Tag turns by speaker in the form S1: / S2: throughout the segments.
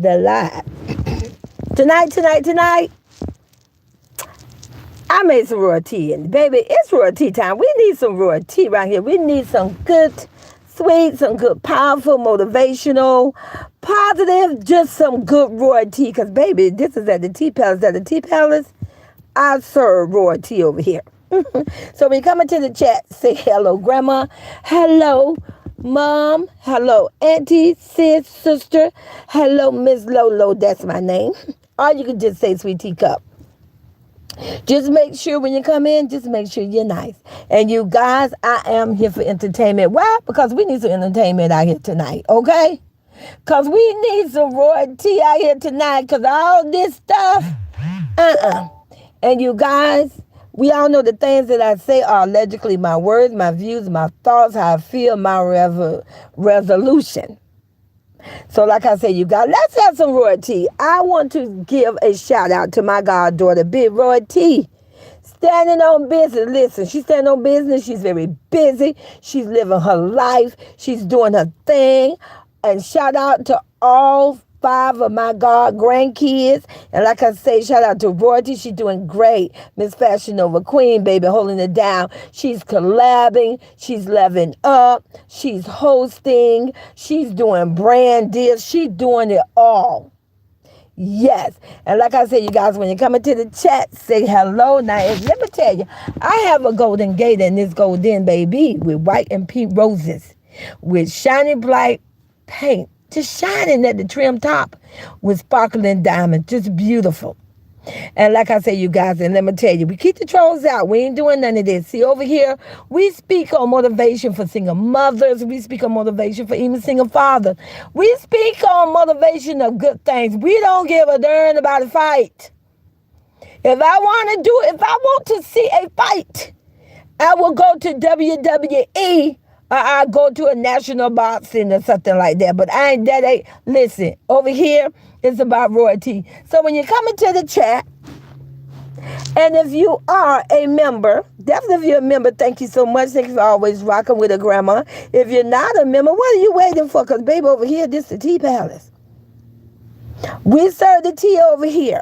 S1: the live. Tonight, I made some raw tea, and baby, it's raw tea time. We need some raw tea right here. We need some good, sweet, some good, powerful, motivational, positive, just some good raw tea. Because, baby, this is at the Tea Palace. At the Tea Palace, I serve raw tea over here. So when you come into the chat, say hello, Grandma. Hello, Mom. Hello, Auntie, Sis, Sister. Hello, Miss Lolo. That's my name. Or you can just say Sweet Teacup. Just make sure when you come in, just make sure you're nice. And you guys, I am here for entertainment. Why? Because we need some entertainment out here tonight, okay? Because we need some raw tea out here tonight because all this stuff, And you guys, we all know the things that I say are allegedly my words, my views, my thoughts, how I feel, my resolution. So like I said, you guys, let's have some Roy T. I want to give a shout out to my goddaughter, Big Roy T. Standing on business. Listen, she's standing on business. She's very busy. She's living her life. She's doing her thing. And shout out to all 5 of my grandkids. And like I say, shout out to Royalty. She's doing great. Miss Fashion Nova Queen, baby, holding it down. She's collabing. She's leveling up. She's hosting. She's doing brand deals. She's doing it all. Yes. And like I said, you guys, when you come into the chat, say hello. Now, let me tell you, I have a golden gate in this golden baby with white and pink roses with shiny bright paint. Just shining at the trim top with sparkling diamonds. Just beautiful. And like I say, you guys, and let me tell you, we keep the trolls out. We ain't doing none of this. See, over here, we speak on motivation for single mothers. We speak on motivation for even single fathers. We speak on motivation of good things. We don't give a darn about a fight. If I want to see a fight, I will go to WWE. I go to a national boxing or something like that. But listen, over here, it's about royalty. So when you come into the chat, and if you are a member, definitely if you're a member, thank you so much. Thank you for always rocking with a grandma. If you're not a member, what are you waiting for? Because baby, over here, this is the Tea Palace. We serve the tea over here.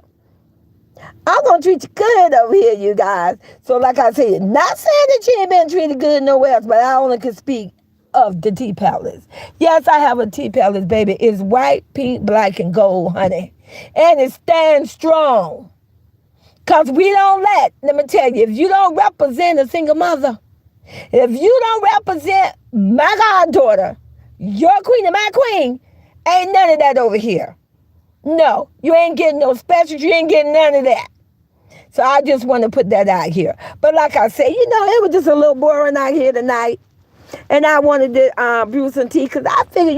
S1: I'm going to treat you good over here, you guys. So like I said, not saying that you ain't been treated good nowhere else, but I only can speak of the Tea Palace. Yes, I have a Tea Palace, baby. It's white, pink, black, and gold, honey. And it stands strong. Because we don't let me tell you, if you don't represent a single mother, if you don't represent my goddaughter, your queen and my queen, ain't none of that over here. No, you ain't getting no specials. You ain't getting none of that. So I just want to put that out here. But like I said, it was just a little boring out here tonight. And I wanted to brew some tea because I figured,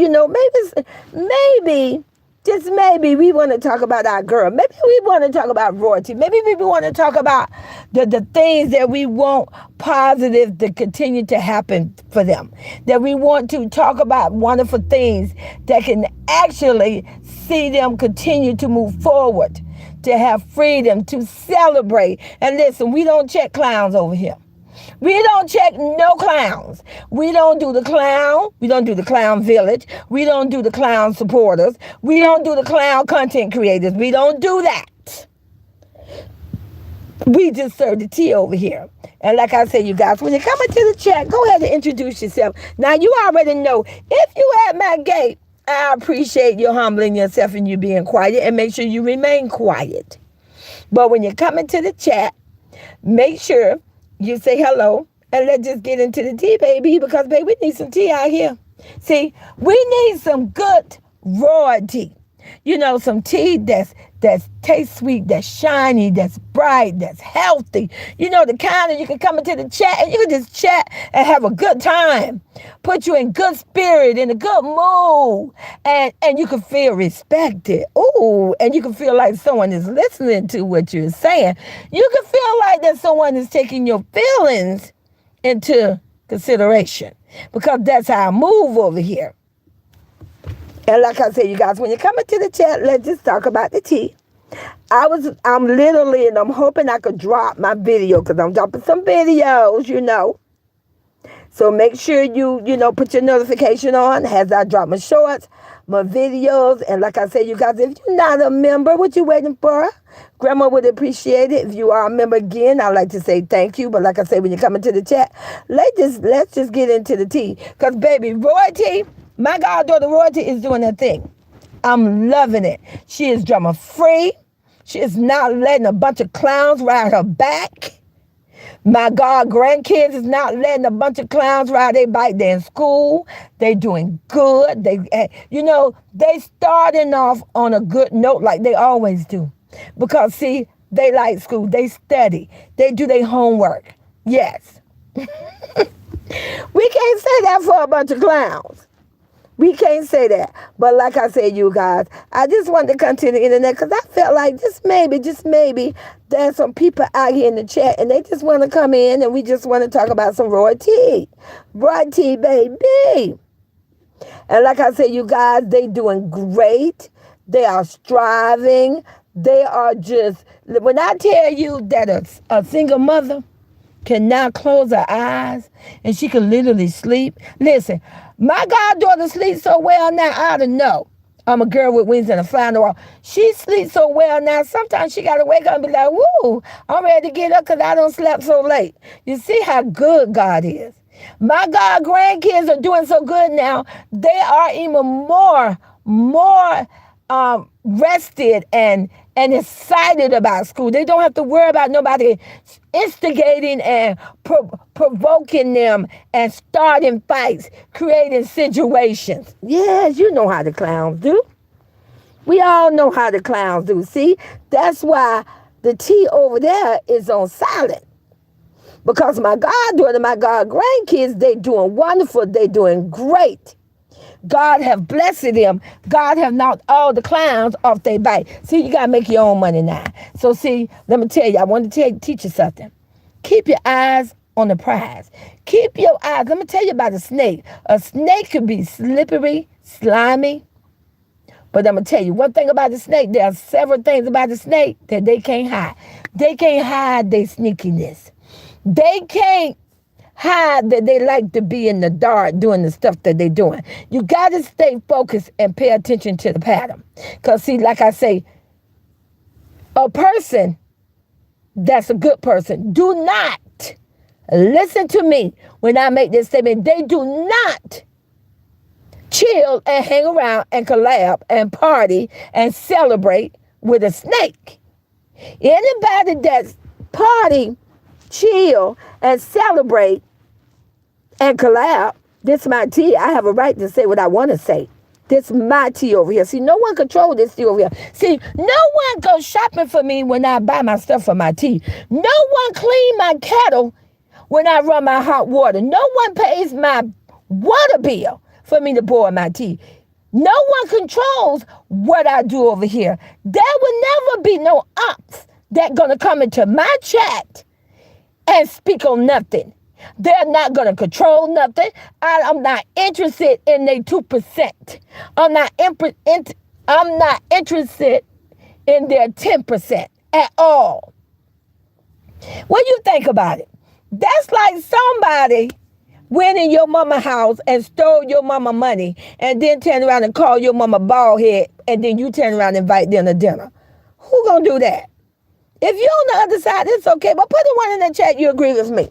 S1: just maybe we want to talk about our girl. Maybe we want to talk about royalty. Maybe we want to talk about the things that we want positive to continue to happen for them. That we want to talk about wonderful things that can actually see them continue to move forward, to have freedom, to celebrate. And listen, we don't check clowns over here. We don't check no clowns. We don't do the clown. We don't do the clown village. We don't do the clown supporters. We don't do the clown content creators. We don't do that. We just serve the tea over here. And like I said, you guys, when you come into the chat, go ahead and introduce yourself. Now, you already know, if you at my gate, I appreciate you humbling yourself and you being quiet, and make sure you remain quiet. But when you come into the chat, make sure you say hello, and let's just get into the tea, baby, because, baby, we need some tea out here. See, we need some good raw tea. Some tea that's tastes sweet, that's shiny, that's bright, that's healthy. The kind that you can come into the chat and you can just chat and have a good time. Put you in good spirit, in a good mood. And you can feel respected. Ooh, and you can feel like someone is listening to what you're saying. You can feel like that someone is taking your feelings into consideration. Because that's how I move over here. And like I said, you guys, when you come into the chat, let's just talk about the tea. I'm literally, and I'm hoping I could drop my video, because I'm dropping some videos, So make sure you put your notification on as I drop my shorts, my videos. And like I said, you guys, if you're not a member, what you waiting for? Grandma would appreciate it. If you are a member again, I'd like to say thank you. But like I said, when you come into the chat, let's just get into the tea. Because, baby, Royalty, my goddaughter Royalty is doing her thing. I'm loving it. She is drama free. She is not letting a bunch of clowns ride her back. My God, grandkids is not letting a bunch of clowns ride their bike. They're in school. They doing good. They starting off on a good note like they always do. Because, see, they like school. They study. They do their homework. Yes. We can't say that for a bunch of clowns. We can't say that. But like I said, you guys, I just wanted to come to the internet because I felt like just maybe, there's some people out here in the chat and they just want to come in and we just want to talk about some Royalty. Royalty, baby. And like I said, you guys, they doing great. They are striving. They are just, when I tell you that a single mother can now close her eyes and she can literally sleep. Listen, my goddaughter sleeps so well now, I don't know. I'm a girl with wings and a fly on the wall. She sleeps so well now, sometimes she got to wake up and be like, woo, I'm ready to get up because I don't slept so late. You see how good God is. My God, grandkids are doing so good now. They are even more rested and excited about school. They don't have to worry about nobody instigating and provoking them and starting fights, creating situations. Yes, you know how the clowns do. We all know how the clowns do. See, that's why the tea over there is on silent. Because my goddaughter, my god grandkids, they doing wonderful. They doing great. God have blessed them. God have knocked all the clowns off their bike. See, you got to make your own money now. So see, let me tell you, I want to teach you something. Keep your eyes on the prize. Keep your eyes. Let me tell you about a snake. A snake could be slippery, slimy. But I'm going to tell you one thing about the snake. There are several things about the snake that they can't hide. They can't hide their sneakiness. They can't hide that they like to be in the dark doing the stuff that they're doing. You got to stay focused and pay attention to the pattern. Because, see, like I say, a person that's a good person, do not listen to me when I make this statement. They do not chill and hang around and collab and party and celebrate with a snake. Anybody that's party, chill, and celebrate and collab, this my tea. I have a right to say what I want to say. This my tea over here. See, no one control this tea over here. See, no one goes shopping for me when I buy my stuff for my tea. No one clean my kettle when I run my hot water. No one pays my water bill for me to boil my tea. No one controls what I do over here. There will never be no ops that gonna come into my chat and speak on nothing. They're not going to control nothing. I'm not interested in their 2%. I'm not interested in their 10% at all. What do you think about it? That's like somebody went in your mama house and stole your mama money and then turn around and call your mama bald head and then you turn around and invite them to dinner. Who gonna do that? If you're on the other side, it's okay, but put the one in the chat you agree with me.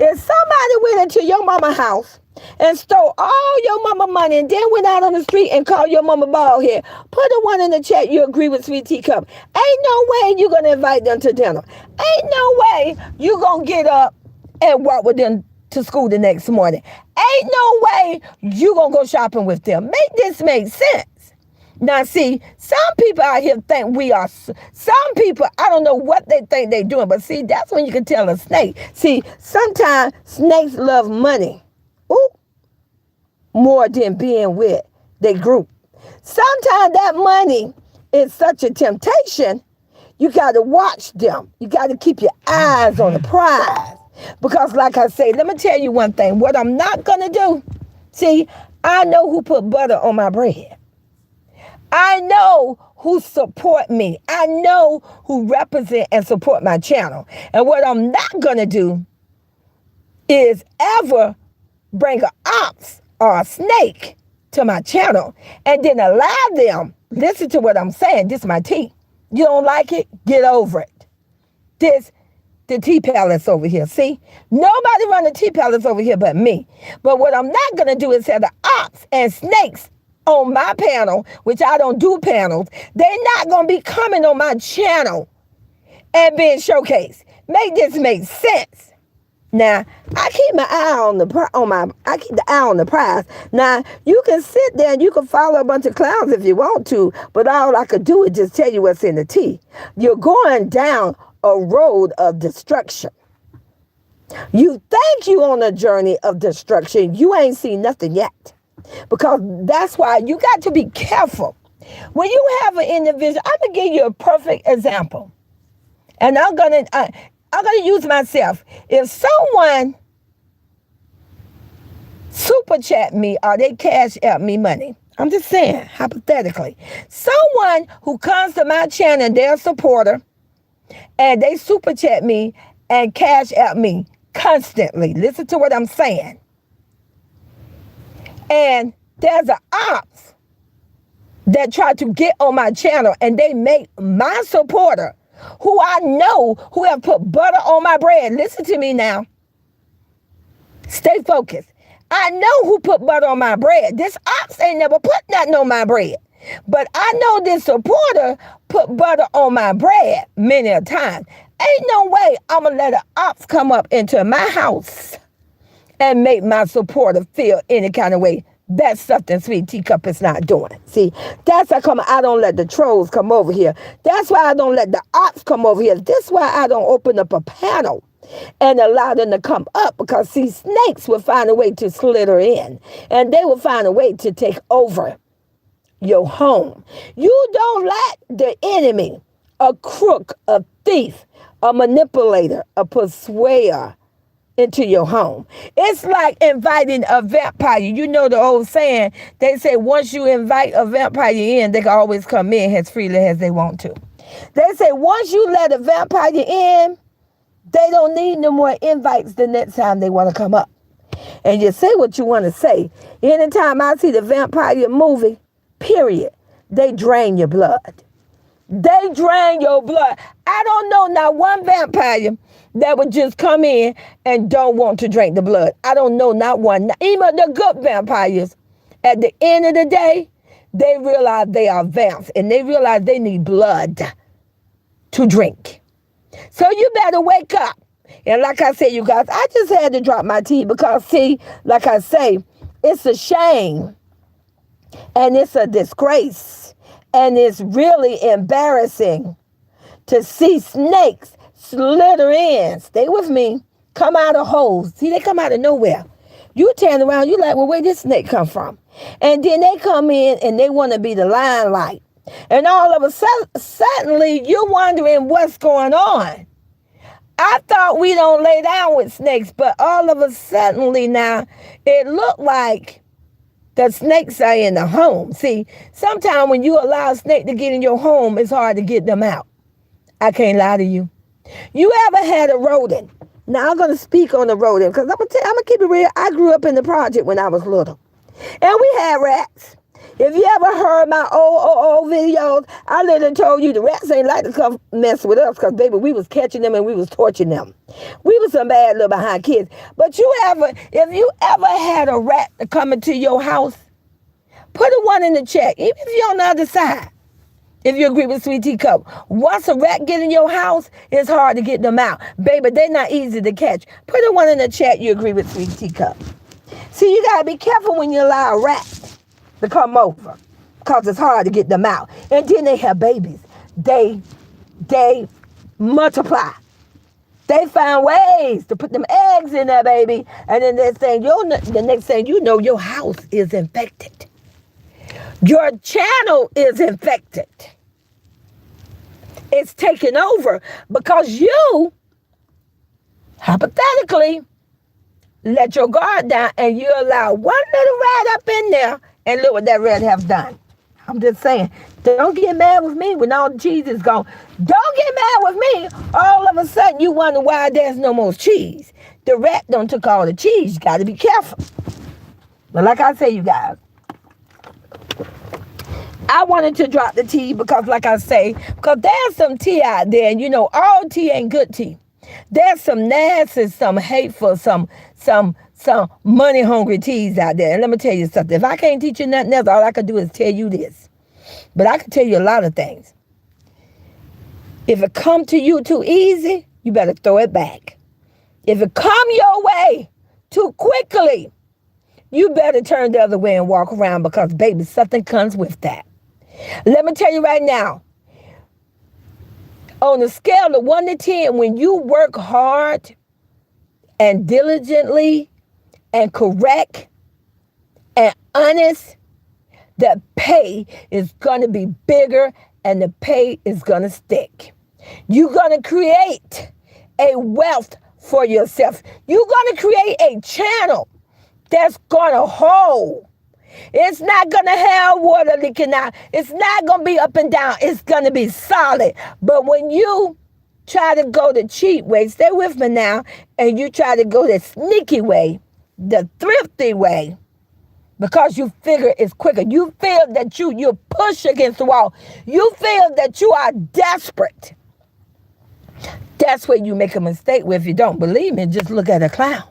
S1: If somebody went into your mama house and stole all your mama money and then went out on the street and called your mama bald head, put the one in the chat you agree with Sweet Teacup. Ain't no way you're going to invite them to dinner. Ain't no way you're going to get up and walk with them to school the next morning. Ain't no way you're going to go shopping with them. Make this make sense. Now, see, some people out here think we are, some people, I don't know what they think they're doing, but see, that's when you can tell a snake. See, sometimes snakes love money more than being with their group. Sometimes that money is such a temptation, you got to watch them. You got to keep your eyes on the prize. Because like I say, let me tell you one thing, what I'm not going to do, see, I know who put butter on my bread. I know who support me. I know who represent and support my channel. And what I'm not going to do is ever bring an ox or a snake to my channel and then allow them, listen to what I'm saying, this is my tea. You don't like it? Get over it. This, the tea palace over here. See, nobody run the tea palace over here but me. But what I'm not going to do is have the ox and snakes on my panel, which I don't do panels. They're not going to be coming on my channel and being showcased. Make this make sense. Now, I keep my eye on I keep the eye on the prize. Now, you can sit there and you can follow a bunch of clowns if you want to, but all I could do is just tell you what's in the tea. You're going down a road of destruction. You think you on a journey of destruction. You ain't seen nothing yet. Because that's why you got to be careful. When you have an individual, I'm going to give you a perfect example. And I'm going to use myself. If someone super chat me or they cash out me money, I'm just saying, hypothetically, someone who comes to my channel and they're a supporter and they super chat me and cash out me constantly. Listen to what I'm saying. And there's an ops that try to get on my channel and they make my supporter, who I know who have put butter on my bread. Listen to me now. Stay focused. I know who put butter on my bread. This ops ain't never put nothing on my bread. But I know this supporter put butter on my bread many a time. Ain't no way I'm going to let an ops come up into my house and make my supporter feel any kind of way. That's something Sweet Teacup is not doing. See, that's how come I don't let the trolls come over here. That's why I don't let the ops come over here. That's why I don't open up a panel and allow them to come up, because see, snakes will find a way to slither in and they will find a way to take over your home. You don't let the enemy, a crook, a thief, a manipulator, a persuader into your home. It's like inviting a vampire. You know the old saying, they say once you invite a vampire in, they can always come in as freely as they want to. They say once you let a vampire in, they don't need no more invites the next time they want to come up. And you say what you want to say. Anytime I see the vampire movie, period, they drain your blood. They drain your blood. I don't know not one vampire that would just come in and don't want to drink the blood. I don't know not one. Even the good vampires, at the end of the day, they realize they are vamps and they realize they need blood to drink. So you better wake up. And like I said, you guys, I just had to drop my tea because, see, like I say, it's a shame and it's a disgrace and it's really embarrassing to see snakes slither in, stay with me, come out of holes. See, they come out of nowhere. You turn around, you like, well, where did this snake come from? And then they come in and they want to be the limelight. And all of a sudden, suddenly, you're wondering what's going on. I thought we don't lay down with snakes, but all of a sudden now, it looked like the snakes are in the home. See, sometimes when you allow a snake to get in your home, it's hard to get them out. I can't lie to you. You ever had a rodent? Now, I'm going to speak on the rodent because I'm going to keep it real. I grew up in the project when I was little. And we had rats. If you ever heard my old videos, I literally told you the rats ain't like to come mess with us because, baby, we was catching them and we was torturing them. We was some bad little behind kids. But if you ever had a rat to come into your house, put a 1 in the chat, even if you're on the other side. If you agree with Sweet Teacup, once a rat get in your house, it's hard to get them out. Baby, they're not easy to catch. Put a 1 in the chat, you agree with Sweet Teacup. See, you got to be careful when you allow a rat to come over because it's hard to get them out. And then they have babies. They multiply. They find ways to put them eggs in there, baby. And then the next thing you know, your house is infected. Your channel is infected. It's taken over because you, hypothetically, let your guard down and you allow one little rat up in there and look what that rat have done. I'm just saying, don't get mad with me when all the cheese is gone. Don't get mad with me. All of a sudden you wonder why there's no more cheese. the rat don't took all the cheese. You got to be careful. But like I say, you guys, I wanted to drop the tea because, like I say, because there's some tea out there, and all tea ain't good tea. There's some nasty, some hateful, some money hungry teas out there. And let me tell you something. If I can't teach you nothing else, all I can do is tell you this. But I can tell you a lot of things. If it come to you too easy, you better throw it back. If it come your way too quickly, you better turn the other way and walk around, because, baby, something comes with that. Let me tell you right now, on a scale of 1 to 10, when you work hard and diligently and correct and honest, the pay is going to be bigger and the pay is going to stick. You're going to create a wealth for yourself. You're going to create a channel that's going to hold. It's not going to have water leaking out. It's not going to be up and down. It's going to be solid. But when you try to go the cheap way, stay with me now, and you try to go the sneaky way, the thrifty way, because you figure it's quicker. You feel that you push against the wall. You feel that you are desperate. That's where you make a mistake. If you don't believe me, just look at a clown.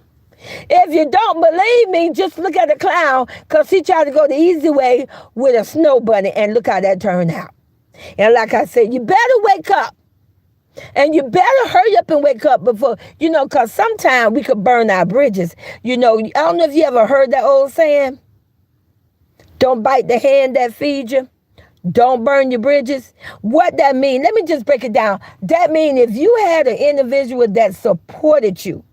S1: If you don't believe me, just look at the clown, because he tried to go the easy way with a snow bunny, and look how that turned out. And like I said, you better wake up. And you better hurry up and wake up before, because sometimes we could burn our bridges. I don't know if you ever heard that old saying, don't bite the hand that feeds you. Don't burn your bridges. What that mean? Let me just break it down. That mean if you had an individual that supported you,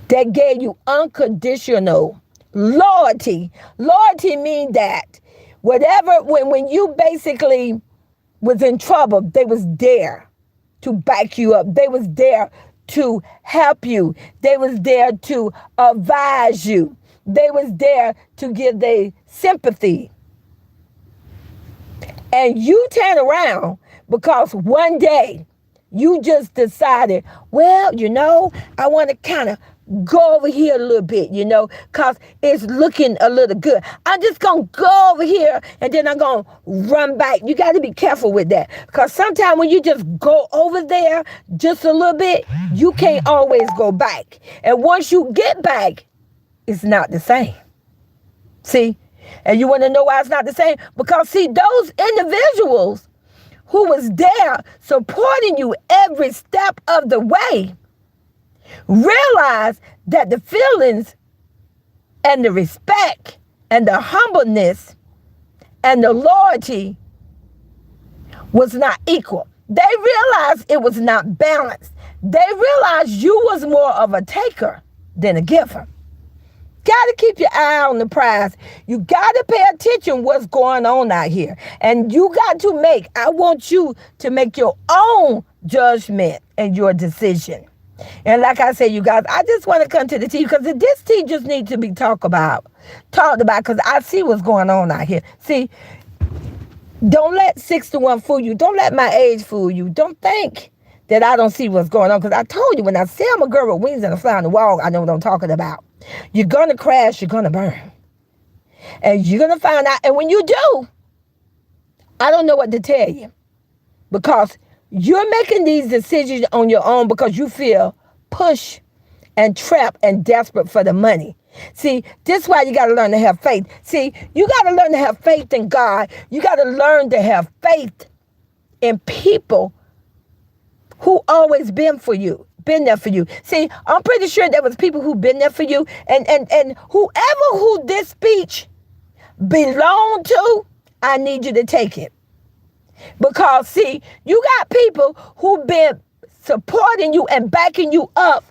S1: that gave you unconditional loyalty. Loyalty means that when you basically was in trouble, they was there to back you up. They was there to help you. They was there to advise you. They was there to give their sympathy. And you turn around because one day you just decided, well, I want to kind of go over here a little bit, because it's looking a little good. I'm just going to go over here and then I'm going to run back. You got to be careful with that, because sometimes when you just go over there just a little bit, you can't always go back. And once you get back, it's not the same. See? And you want to know why it's not the same? Because, see, those individuals who was there supporting you every step of the way realize that the feelings and the respect and the humbleness and the loyalty was not equal. They realized it was not balanced. They realized you was more of a taker than a giver. Got to keep your eye on the prize. You got to pay attention what's going on out here. And you got to I want you to make your own judgment and your decision. And like I said, you guys, I just want to come to the tea, because this tea just needs to be talked about, because I see what's going on out here. See, don't let 61 fool you. Don't let my age fool you. Don't think that I don't see what's going on, because I told you, when I say I'm a girl with wings and a fly on the wall, I know what I'm talking about. You're going to crash. You're going to burn. And you're going to find out. And when you do, I don't know what to tell you, because you're making these decisions on your own because you feel pushed and trapped and desperate for the money. See, this is why you got to learn to have faith. See, you got to learn to have faith in God. You got to learn to have faith in people who always been there for you. See, I'm pretty sure there was people who been there for you, and who this speech belonged to, I need you to take it. Because, see, you got people who've been supporting you and backing you up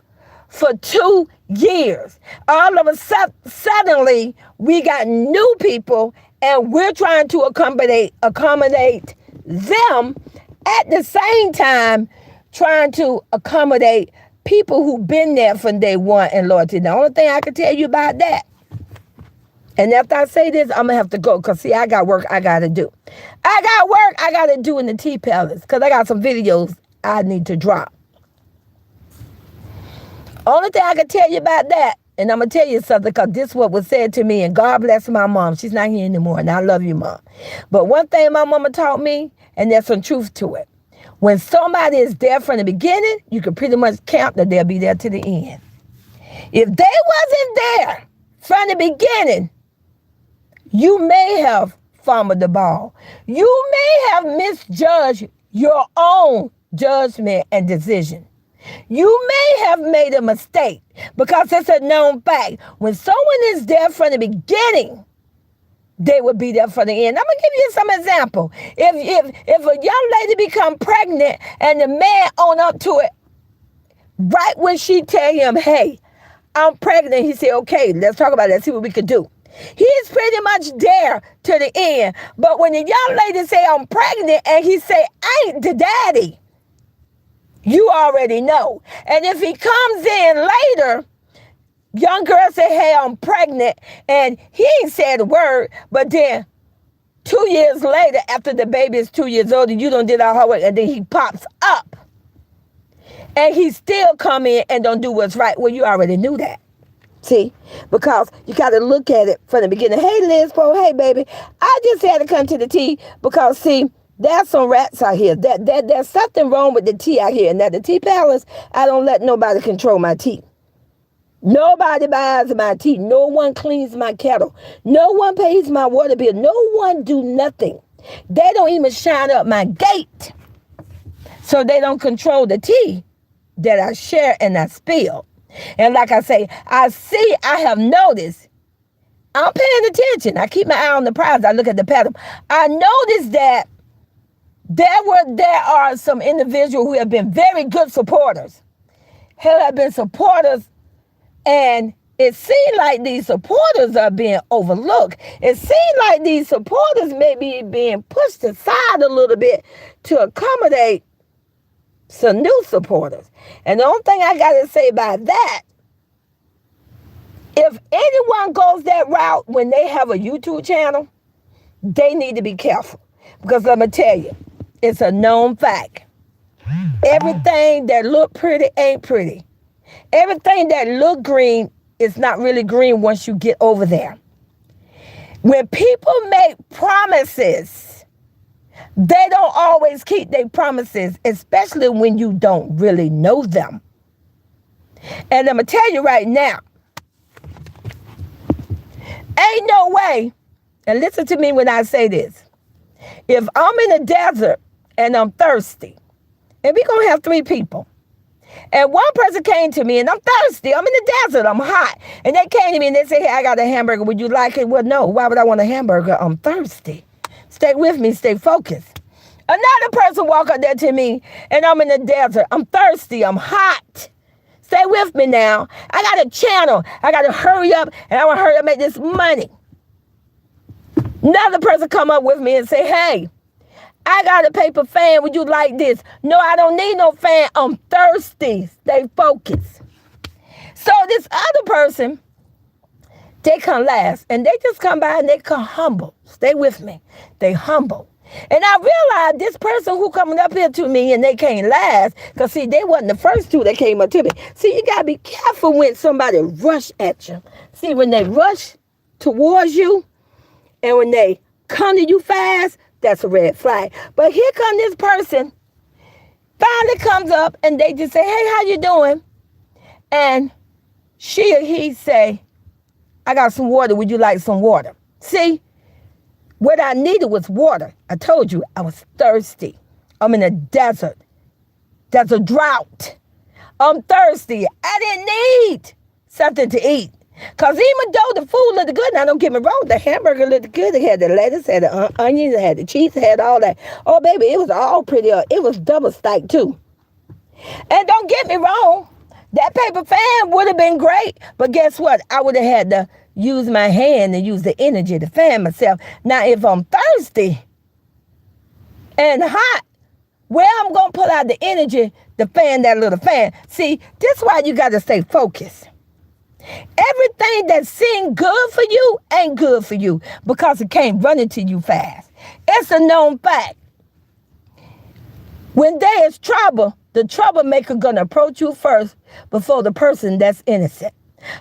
S1: for 2 years. All of a sudden, suddenly, we got new people, and we're trying to accommodate them at the same time, trying to accommodate people who've been there from day one and loyalty. The only thing I can tell you about that, and after I say this, I'm going to have to go, because, see, I got work I got to do. I got work I got to do in the Tea Palace, because I got some videos I need to drop. Only thing I can tell you about that, and I'm going to tell you something because this is what was said to me, and God bless my mom. She's not here anymore, and I love you, Mom. But one thing my mama taught me, and there's some truth to it. When somebody is there from the beginning, you can pretty much count that they'll be there to the end. If they wasn't there from the beginning, you may have fumbled the ball. You may have misjudged your own judgment and decision. You may have made a mistake because it's a known fact. When someone is there from the beginning, they will be there for the end. I'm going to give you some example. If a young lady become pregnant and the man own up to it, right when she tell him, hey, I'm pregnant, he said, okay, let's talk about it. Let's see what we can do. He is pretty much there to the end. But when the young lady say, I'm pregnant, and he say, I ain't the daddy, you already know. And if he comes in later, young girl say, hey, I'm pregnant, and he ain't said a word, but then 2 years later, after the baby is 2 years old, and you done did all her work, and then he pops up, and he still come in and don't do what's right. Well, you already knew that. See, because you got to look at it from the beginning. Hey, Liz Poe, hey, baby, I just had to come to the tea because, see, there's some rats out here. There's something wrong with the tea out here. And at the Tea Palace, I don't let nobody control my tea. Nobody buys my tea. No one cleans my kettle. No one pays my water bill. No one do nothing. They don't even shine up my gate. So they don't control the tea that I share and I spill. And like I say, I have noticed, I'm paying attention. I keep my eye on the prize. I look at the pattern. I noticed that there are some individuals who have been very good supporters, who have been supporters, and it seems like these supporters are being overlooked. It seems like these supporters may be being pushed aside a little bit to accommodate some new supporters. And the only thing I got to say about that, if anyone goes that route when they have a YouTube channel, they need to be careful. Because let me tell you, it's a known fact. Everything that look pretty ain't pretty. Everything that look green is not really green once you get over there. When people make promises, they don't always keep their promises, especially when you don't really know them. And I'm going to tell you right now, ain't no way, and listen to me when I say this, if I'm in a desert and I'm thirsty, and we're going to have 3 people, and one person came to me and I'm thirsty, I'm in the desert, I'm hot, and they came to me and they said, hey, I got a hamburger, would you like it? Well, no, why would I want a hamburger? I'm thirsty. Stay with me, stay focused. Another person walk up there to me and I'm in the desert, I'm thirsty, I'm hot. Stay with me now. I got a channel. I got to hurry up, and I want to hurry up and make this money. Another person come up with me and say, hey, I got a paper fan. Would you like this? No, I don't need no fan. I'm thirsty. Stay focused. So this other person, they come last, and they just come by and they come humble. Stay with me. They humble. And I realized this person who coming up here to me and they came last, because see, they wasn't the first 2 that came up to me. See, you got to be careful when somebody rush at you. See, when they rush towards you and when they come to you fast, that's a red flag. But here come this person, finally comes up and they just say, hey, how you doing? And she or he say, I got some water. Would you like some water? See? What I needed was water. I told you I was thirsty. I'm in a desert. There's a drought. I'm thirsty. I didn't need something to eat. Because even though the food looked good, now don't get me wrong, the hamburger looked good. It had the lettuce, had the onions, it had the cheese, it had all that. Oh, baby, it was all pretty. It was double stacked, too. And don't get me wrong, that paper fan would have been great. But guess what? I would have had to use my hand and use the energy to fan myself. Now, if I'm thirsty and hot, where I'm going to pull out the energy to fan that little fan? See, this is why you got to stay focused. Everything that seems good for you ain't good for you because it came running to you fast. It's a known fact. When there is trouble, The troublemaker gonna approach you first before the person that's innocent.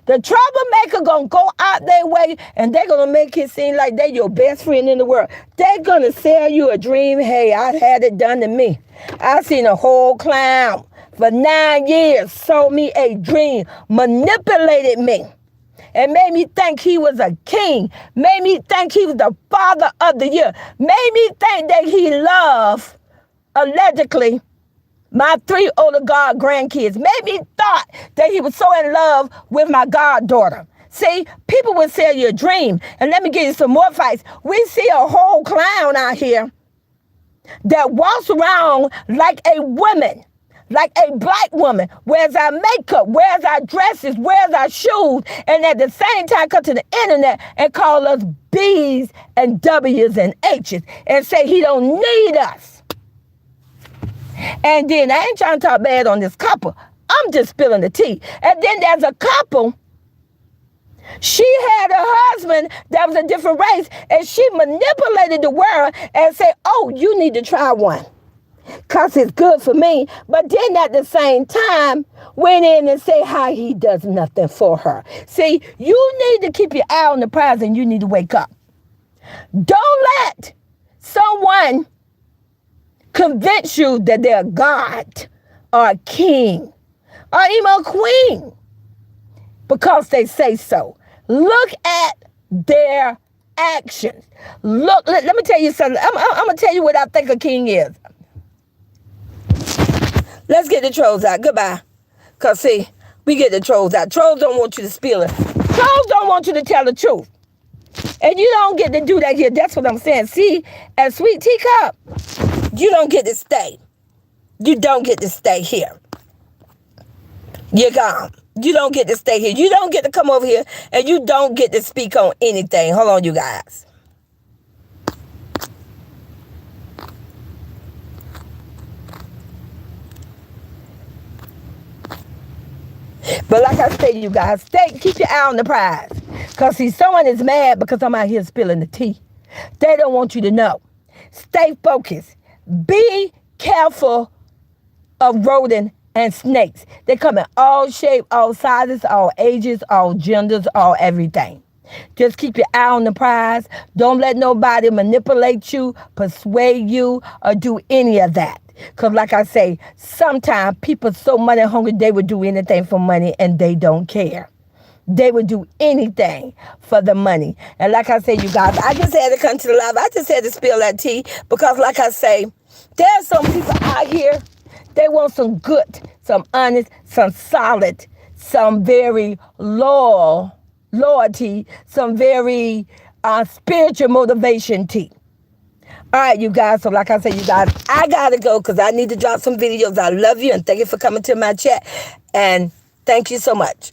S1: The troublemaker gonna go out their way and they're gonna make it seem like they're your best friend in the world. They're gonna sell you a dream. Hey, I had it done to me. I seen a whole clown for 9 years sold me a dream, manipulated me, and made me think he was a king, made me think he was the father of the year, made me think that he loved, allegedly, my 3 oligarch grandkids, made me thought that he was so in love with my goddaughter. See, people will sell you a dream. And let me give you some more facts. We see a whole clown out here that walks around like a woman, like a black woman, wears our makeup, wears our dresses, wears our shoes, and at the same time come to the internet and call us B's and W's and H's and say he don't need us. And then I ain't trying to talk bad on this couple. I'm just spilling the tea. And then there's a couple. She had a husband that was a different race, and she manipulated the world and said, oh, you need to try one because it's good for me. But then at the same time, went in and say how he does nothing for her. See, you need to keep your eye on the prize and you need to wake up. Don't let someone convince you that they're God or a king or even a queen because they say so. Look at their actions. Look, let me tell you something. I'm going to tell you what I think a king is. Let's get the trolls out. Goodbye. Because, see, we get the trolls out. Trolls don't want you to spill it. Trolls don't want you to tell the truth. And you don't get to do that here. That's what I'm saying. See, at Sweet Teacup, you don't get to stay. You don't get to stay here. You're gone. You don't get to stay here. You don't get to come over here, and you don't get to speak on anything. Hold on, you guys. But like I say, you guys, keep your eye on the prize. Because, see, someone is mad because I'm out here spilling the tea. They don't want you to know. Stay focused. Be careful of rodent and snakes. They come in all shapes, all sizes, all ages, all genders, all everything. Just keep your eye on the prize. Don't let nobody manipulate you, persuade you, or do any of that. Because like I say, sometimes people so money hungry, they would do anything for money and they don't care. They would do anything for the money. And like I say, you guys, I just had to come to the live. I just had to spill that tea because like I say, there's some people out here, they want some good, some honest, some solid, some very loyalty, some very spiritual motivation tea. All right, you guys. So like I said, you guys, I got to go because I need to drop some videos. I love you and thank you for coming to my chat. And thank you so much.